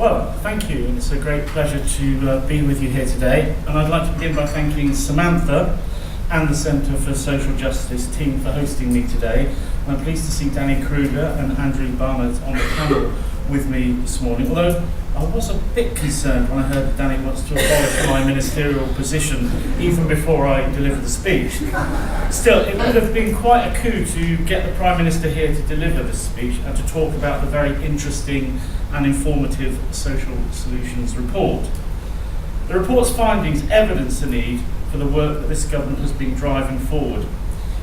Well, thank you. It's a great pleasure to be with you here today. And I'd like to begin by thanking Samantha and the Centre for Social Justice team for hosting me today. And I'm pleased to see Danny Kruger and Andrew Barnett on the panel with me this morning. Although I was a bit concerned when I heard that Danny wants to abolish my ministerial position even before I delivered the speech. Still, it would have been quite a coup to get the Prime Minister here to deliver this speech and to talk about the very interesting and informative Social Solutions report. The report's findings evidence the need for the work that this government has been driving forward.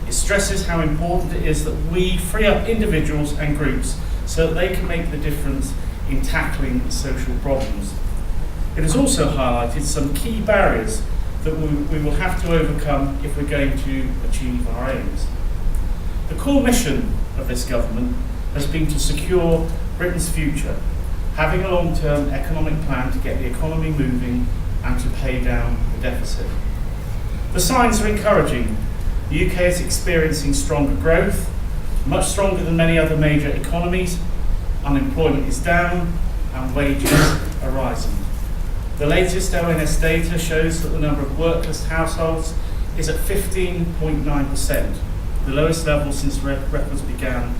It stresses how important it is that we free up individuals and groups so that they can make the difference in tackling social problems. It has also highlighted some key barriers that we will have to overcome if we're going to achieve our aims. The core mission of this government has been to secure Britain's future, having a long-term economic plan to get the economy moving and to pay down the deficit. The signs are encouraging. The UK is experiencing stronger growth, much stronger than many other major economies. Unemployment is down and wages are rising. The latest ONS data shows that the number of workless households is at 15.9%, the lowest level since records began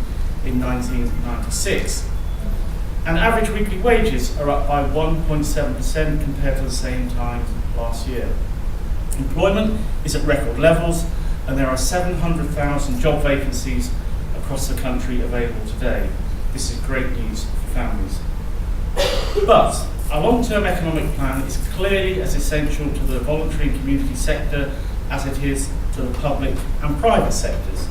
in 1996. And average weekly wages are up by 1.7% compared to the same time last year. Employment is at record levels, and there are 700,000 job vacancies across the country available today. This is great news for families. But a long-term economic plan is clearly as essential to the voluntary and community sector as it is to the public and private sectors.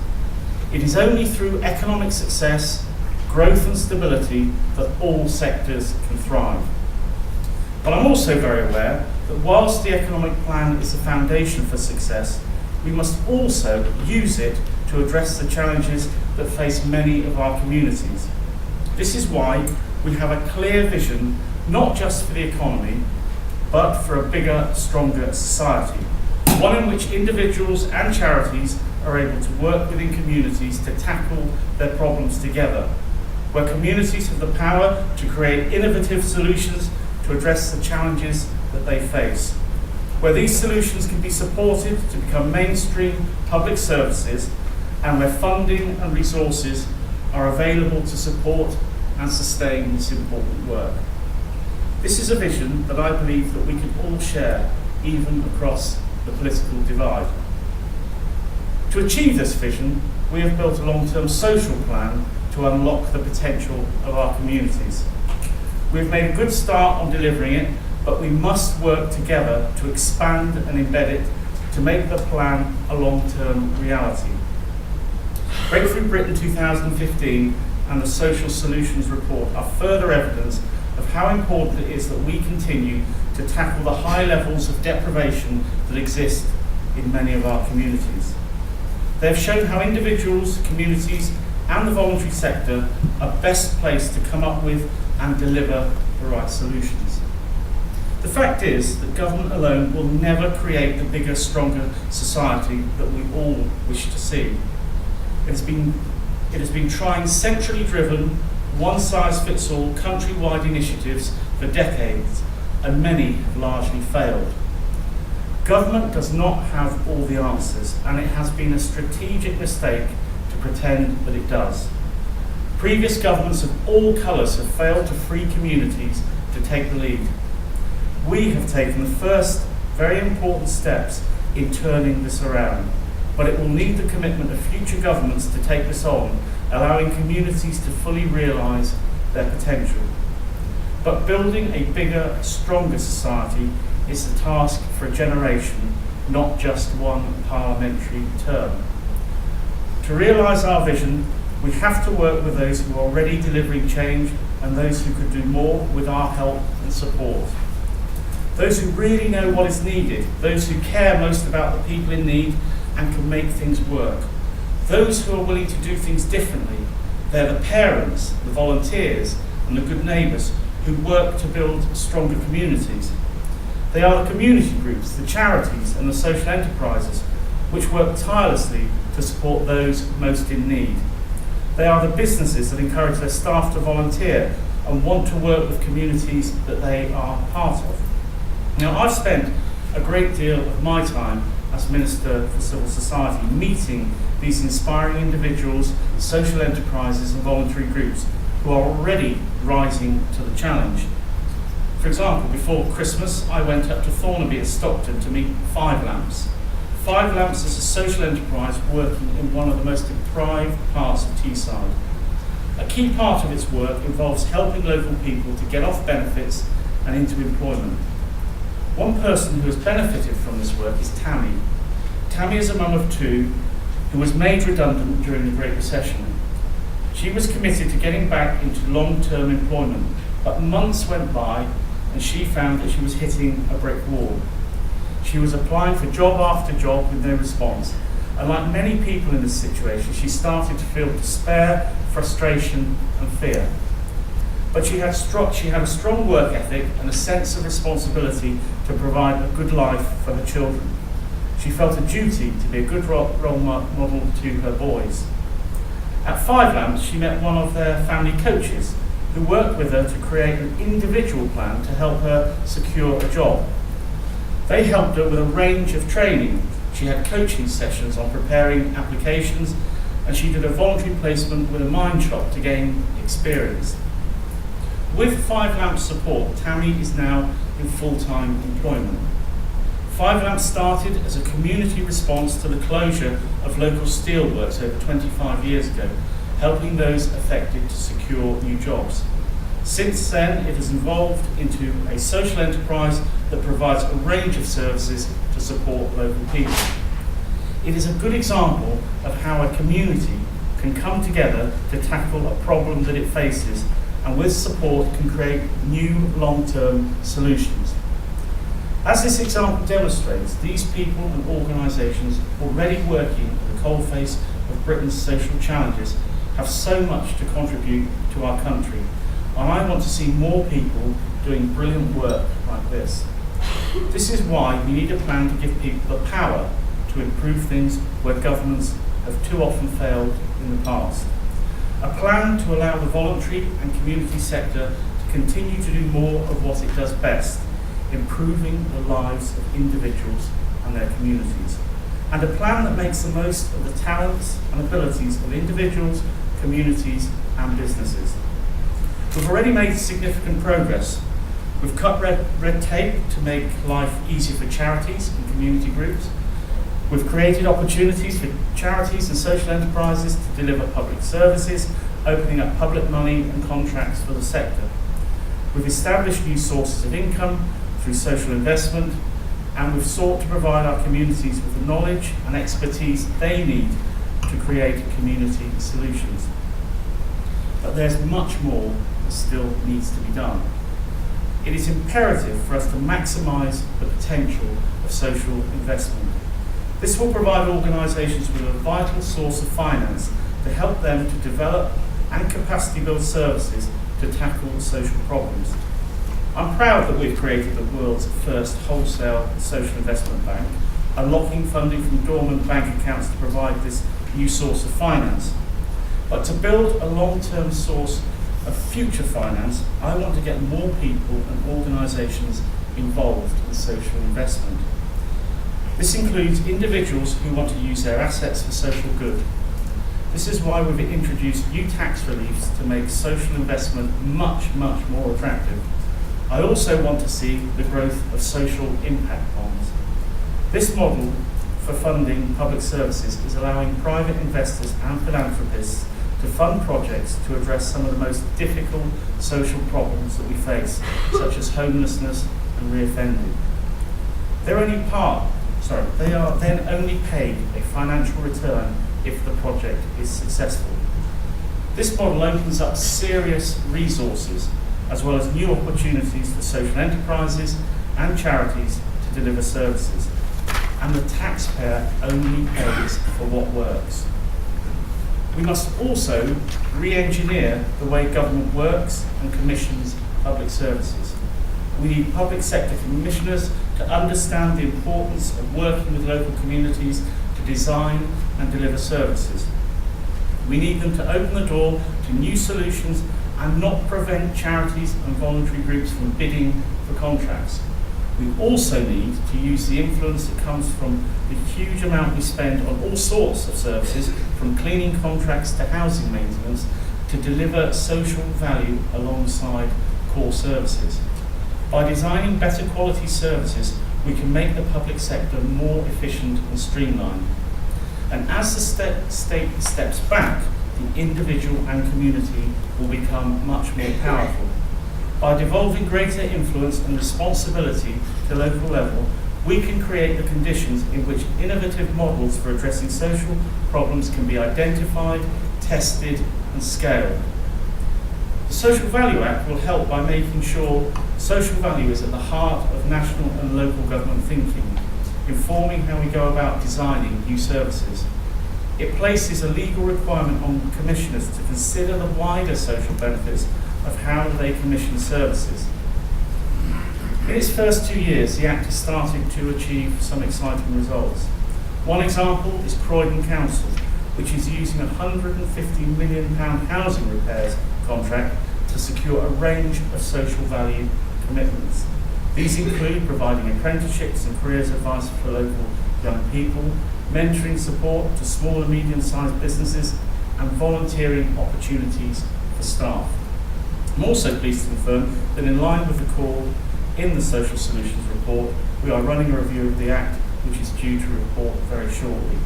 It is only through economic success, growth and stability that all sectors can thrive. But I'm also very aware that whilst the economic plan is the foundation for success, we must also use it to address the challenges that face many of our communities. This is why we have a clear vision, not just for the economy, but for a bigger, stronger society. One in which individuals and charities are able to work within communities to tackle their problems together. Where communities have the power to create innovative solutions to address the challenges that they face. Where these solutions can be supported to become mainstream public services, and where funding and resources are available to support and sustain this important work. This is a vision that I believe that we can all share, even across the political divide. To achieve this vision, we have built a long-term social plan to unlock the potential of our communities. We've made a good start on delivering it, but we must work together to expand and embed it to make the plan a long-term reality. Breakthrough Britain 2015 and the Social Solutions report are further evidence of how important it is that we continue to tackle the high levels of deprivation that exist in many of our communities. They have shown how individuals, communities and the voluntary sector are best placed to come up with and deliver the right solutions. The fact is that government alone will never create the bigger, stronger society that we all wish to see. It has been trying centrally driven, one-size-fits-all, countrywide initiatives for decades, and many have largely failed. Government does not have all the answers, and it has been a strategic mistake to pretend that it does. Previous governments of all colours have failed to free communities to take the lead. We have taken the first very important steps in turning this around, but it will need the commitment of future governments to take this on, allowing communities to fully realise their potential. But building a bigger, stronger society is the task for a generation, not just one parliamentary term. To realise our vision, we have to work with those who are already delivering change and those who could do more with our help and support. Those who really know what is needed, those who care most about the people in need and can make things work. Those who are willing to do things differently. They're the parents, the volunteers and the good neighbours who work to build stronger communities. They are the community groups, the charities and the social enterprises which work tirelessly to support those most in need. They are the businesses that encourage their staff to volunteer, and want to work with communities that they are part of. Now, I've spent a great deal of my time as Minister for Civil Society meeting these inspiring individuals, social enterprises and voluntary groups who are already rising to the challenge. For example, before Christmas, I went up to Thornaby in Stockton to meet Five Lamps. Five Lamps is a social enterprise working in one of the most deprived parts of Teesside. A key part of its work involves helping local people to get off benefits and into employment. One person who has benefited from this work is Tammy. Tammy is a mum of two who was made redundant during the Great Recession. She was committed to getting back into long-term employment, but months went by and she found that she was hitting a brick wall. She was applying for job after job with no response, and like many people in this situation, she started to feel despair, frustration and fear. But she had a strong work ethic and a sense of responsibility to provide a good life for her children. She felt a duty to be a good role model to her boys. At Five Lamps, she met one of their family coaches who worked with her to create an individual plan to help her secure a job. They helped her with a range of training. She had coaching sessions on preparing applications, and she did a voluntary placement with a mine shop to gain experience. With Five Lamps support, Tammy is now in full-time employment. Five Lamps started as a community response to the closure of local steelworks over 25 years ago, helping those affected to secure new jobs. Since then, it has evolved into a social enterprise that provides a range of services to support local people. It is a good example of how a community can come together to tackle a problem that it faces, and with support can create new long-term solutions. As this example demonstrates, these people and organisations already working at the coalface of Britain's social challenges have so much to contribute to our country, and I want to see more people doing brilliant work like this. This is why we need a plan to give people the power to improve things where governments have too often failed in the past. A plan to allow the voluntary and community sector to continue to do more of what it does best, improving the lives of individuals and their communities. And a plan that makes the most of the talents and abilities of individuals, communities and businesses. We've already made significant progress. We've cut red tape to make life easier for charities and community groups. We've created opportunities for charities and social enterprises to deliver public services, opening up public money and contracts for the sector. We've established new sources of income through social investment, and we've sought to provide our communities with the knowledge and expertise they need to create community solutions. But there's much more that still needs to be done. It is imperative for us to maximise the potential of social investment. This will provide organisations with a vital source of finance to help them to develop and capacity build services to tackle social problems. I'm proud that we've created the world's first wholesale social investment bank, unlocking funding from dormant bank accounts to provide this new source of finance. But to build a long-term source of future finance, I want to get more people and organisations involved in social investment. This includes individuals who want to use their assets for social good. This is why we've introduced new tax reliefs to make social investment much, much more attractive. I also want to see the growth of social impact bonds. This model for funding public services is allowing private investors and philanthropists to fund projects to address some of the most difficult social problems that we face, such as homelessness and reoffending. They are then only paid a financial return if the project is successful. This model opens up serious resources as well as new opportunities for social enterprises and charities to deliver services. And the taxpayer only pays for what works. We must also re-engineer the way government works and commissions public services. We need public sector commissioners to understand the importance of working with local communities to design and deliver services. We need them to open the door to new solutions and not prevent charities and voluntary groups from bidding for contracts. We also need to use the influence that comes from the huge amount we spend on all sorts of services, from cleaning contracts to housing maintenance, to deliver social value alongside core services. By designing better quality services, we can make the public sector more efficient and streamlined. And as the state steps back, the individual and community will become much more powerful. By devolving greater influence and responsibility to local level, we can create the conditions in which innovative models for addressing social problems can be identified, tested, and scaled. The Social Value Act will help by making sure social value is at the heart of national and local government thinking, informing how we go about designing new services. It places a legal requirement on commissioners to consider the wider social benefits of how they commission services. In its first 2 years, the Act has started to achieve some exciting results. One example is Croydon Council, which is using a £150 million housing repairs contract to secure a range of social value commitments. These include providing apprenticeships and careers advice for local young people, mentoring support to small and medium-sized businesses, and volunteering opportunities for staff. I'm also pleased to confirm that in line with the call in the Social Solutions report, we are running a review of the Act, which is due to report very shortly.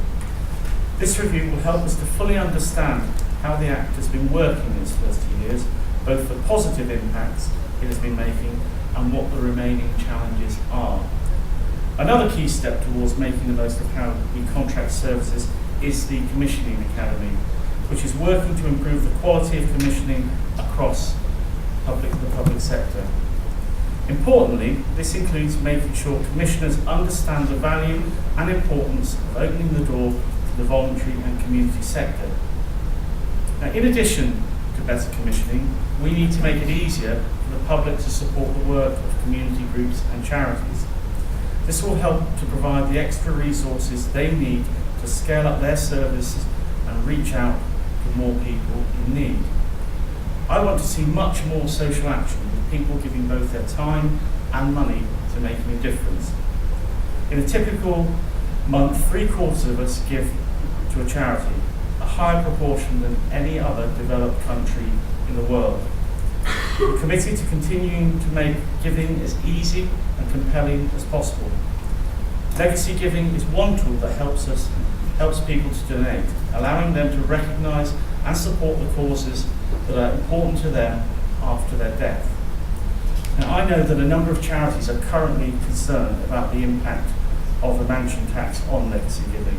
This review will help us to fully understand how the Act has been working in its first 2 years, both the positive impacts it has been making and what the remaining challenges are. Another key step towards making the most of how we contract services is the Commissioning Academy, which is working to improve the quality of commissioning across the public sector. Importantly, this includes making sure commissioners understand the value and importance of opening the door to the voluntary and community sector. Now, in addition to better commissioning, we need to make it easier for the public to support the work of community groups and charities. This will help to provide the extra resources they need to scale up their services and reach out to more people in need. I want to see much more social action, with people giving both their time and money to making a difference. In a typical month, 3/4 of us give to a charity, a higher proportion than any other developed country in the world. We're committed to continuing to make giving as easy and compelling as possible. Legacy giving is one tool that helps people to donate, allowing them to recognise and support the causes that are important to them after their death. Now, I know that a number of charities are currently concerned about the impact of the mansion tax on legacy giving.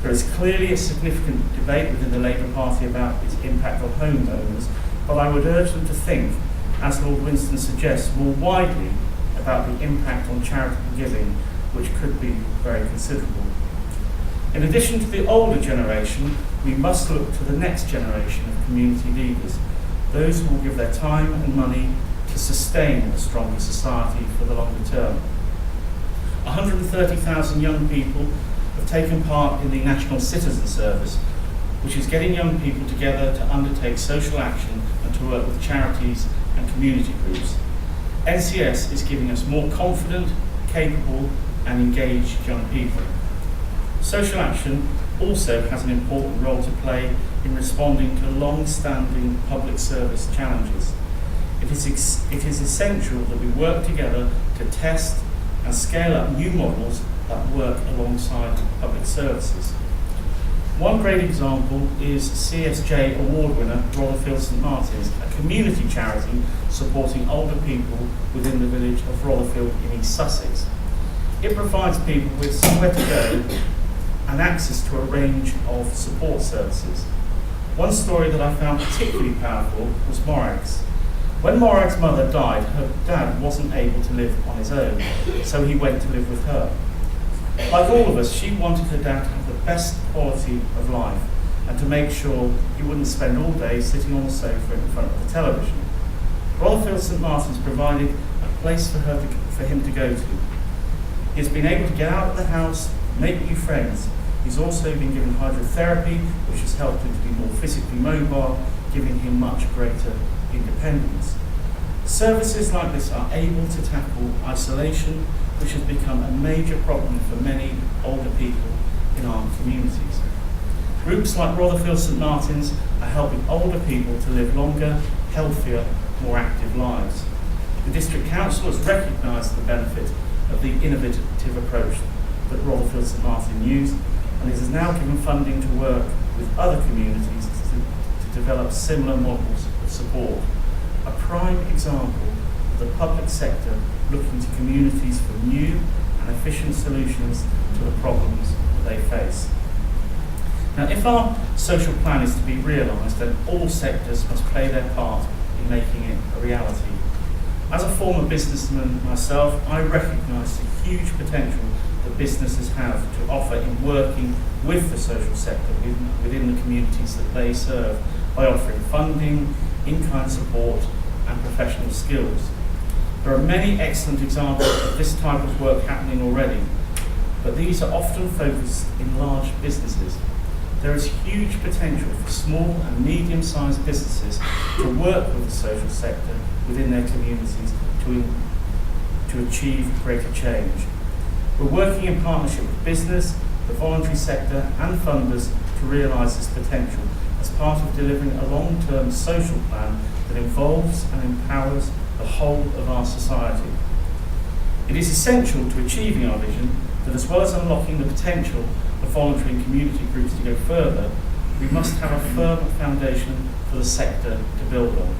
There is clearly a significant debate within the Labour Party about its impact on homeowners, but I would urge them to think, as Lord Winston suggests, more widely about the impact on charitable giving, which could be very considerable. In addition to the older generation, we must look to the next generation of community leaders, those who will give their time and money to sustain a stronger society for the longer term. 130,000 young people have taken part in the National Citizen Service, which is getting young people together to undertake social action and to work with charities and community groups. NCS is giving us more confident, capable and engaged young people. Social action also has an important role to play in responding to long-standing public service challenges. It is essential that we work together to test and scale up new models that work alongside public services. One great example is CSJ award winner Rotherfield St Martin's, a community charity supporting older people within the village of Rotherfield in East Sussex. It provides people with somewhere to go and access to a range of support services. One story that I found particularly powerful was Morag's. When Morag's mother died, her dad wasn't able to live on his own, so he went to live with her. Like all of us, she wanted her dad to have the best quality of life and to make sure he wouldn't spend all day sitting on the sofa in front of the television. Rotherfield St Martin's provided a place for him to go to. He's been able to get out of the house, make new friends. He's also been given hydrotherapy, which has helped him to be more physically mobile, giving him much greater independence. Services like this are able to tackle isolation, which has become a major problem for many older people in our communities. Groups like Rotherfield St Martin's are helping older people to live longer, healthier, more active lives. The District Council has recognised the benefit of the innovative approach that Rotherfield St Martin used, and it has now given funding to work with other communities to develop similar models of support. A prime example of the public sector looking to communities for new and efficient solutions to the problems that they face. Now, if our social plan is to be realised, then all sectors must play their part in making it a reality. As a former businessman myself, I recognise the huge potential that businesses have to offer in working with the social sector within the communities that they serve by offering funding, in-kind support and professional skills. There are many excellent examples of this type of work happening already, but these are often focused in large businesses. There is huge potential for small and medium-sized businesses to work with the social sector within their communities to achieve greater change. We're working in partnership with business, the voluntary sector and funders to realise this potential as part of delivering a long-term social plan that involves and empowers the whole of our society. It is essential to achieving our vision that, as well as unlocking the potential of voluntary and community groups to go further, we must have a firm foundation for the sector to build on.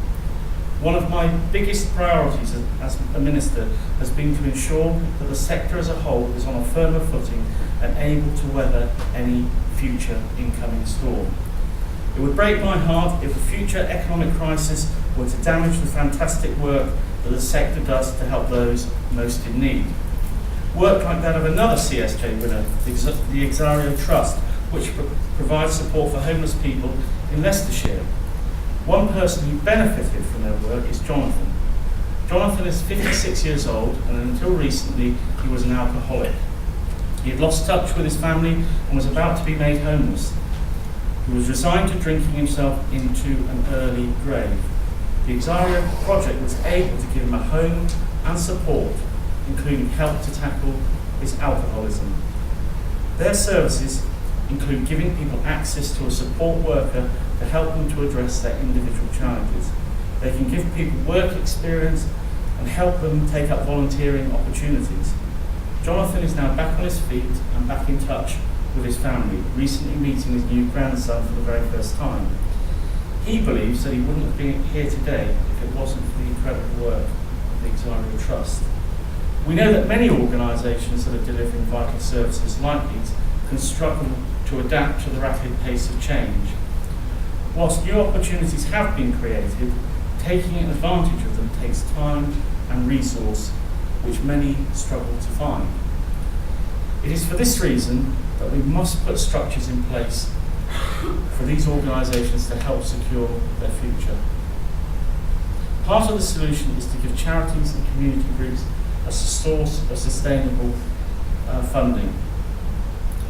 One of my biggest priorities as a minister has been to ensure that the sector as a whole is on a firmer footing and able to weather any future incoming storm. It would break my heart if a future economic crisis were to damage the fantastic work that the sector does to help those most in need. Work like that of another CSJ winner, the Exario Trust, which provides support for homeless people in Leicestershire. One person who benefited from their work is Jonathan. Jonathan is 56 years old, and until recently he was an alcoholic. He had lost touch with his family and was about to be made homeless. He was resigned to drinking himself into an early grave. The Exario project was able to give him a home and support, including help to tackle his alcoholism. Their services include giving people access to a support worker to help them to address their individual challenges. They can give people work experience and help them take up volunteering opportunities. Jonathan is now back on his feet and back in touch with his family, recently meeting his new grandson for the very first time. He believes that he wouldn't have been here today if it wasn't for the incredible work of the Exario Trust. We know that many organisations that are delivering vital services like these can struggle to adapt to the rapid pace of change. Whilst new opportunities have been created, taking advantage of them takes time and resource, which many struggle to find. It is for this reason that we must put structures in place for these organisations to help secure their future. Part of the solution is to give charities and community groups a source of sustainable funding.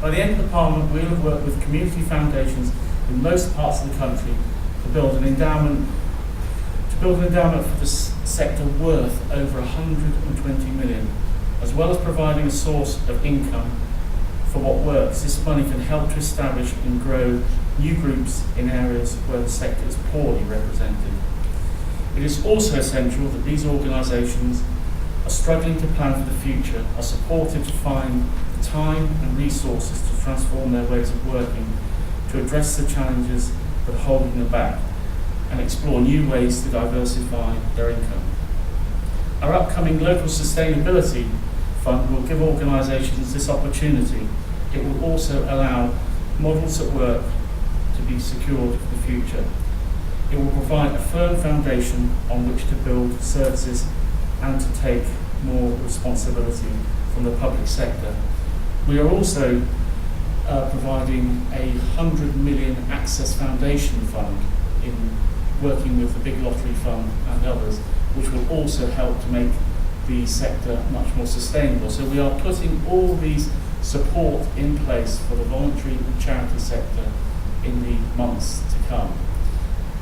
By the end of the Parliament, we will have worked with community foundations in most parts of the country to build an endowment for the sector worth over 120 million, as well as providing a source of income for what works. This money can help to establish and grow new groups in areas where the sector is poorly represented. It is also essential that these organisations are struggling to plan for the future, are supported to find the time and resources to transform their ways of working, to address the challenges that are holding them back, and explore new ways to diversify their income. Our upcoming local sustainability fund will give organisations this opportunity. It will also allow models at work to be secured for the future. It will provide a firm foundation on which to build services and to take more responsibility from the public sector. We are also providing a 100 million Access Foundation fund in working with the Big Lottery Fund and others, which will also help to make the sector much more sustainable. So we are putting all these support in place for the voluntary and charity sector in the months to come.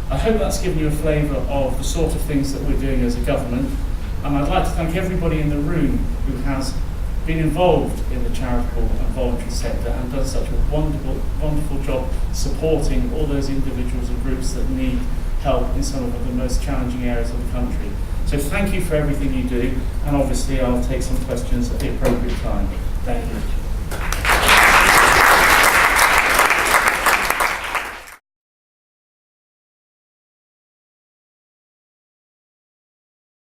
I hope that's given you a flavour of the sort of things that we're doing as a government, and I'd like to thank everybody in the room who has been involved in the charitable and voluntary sector and done such a wonderful job supporting all those individuals and groups that need help in some of the most challenging areas of the country. So thank you for everything you do, and obviously I'll take some questions at the appropriate time. Thank you.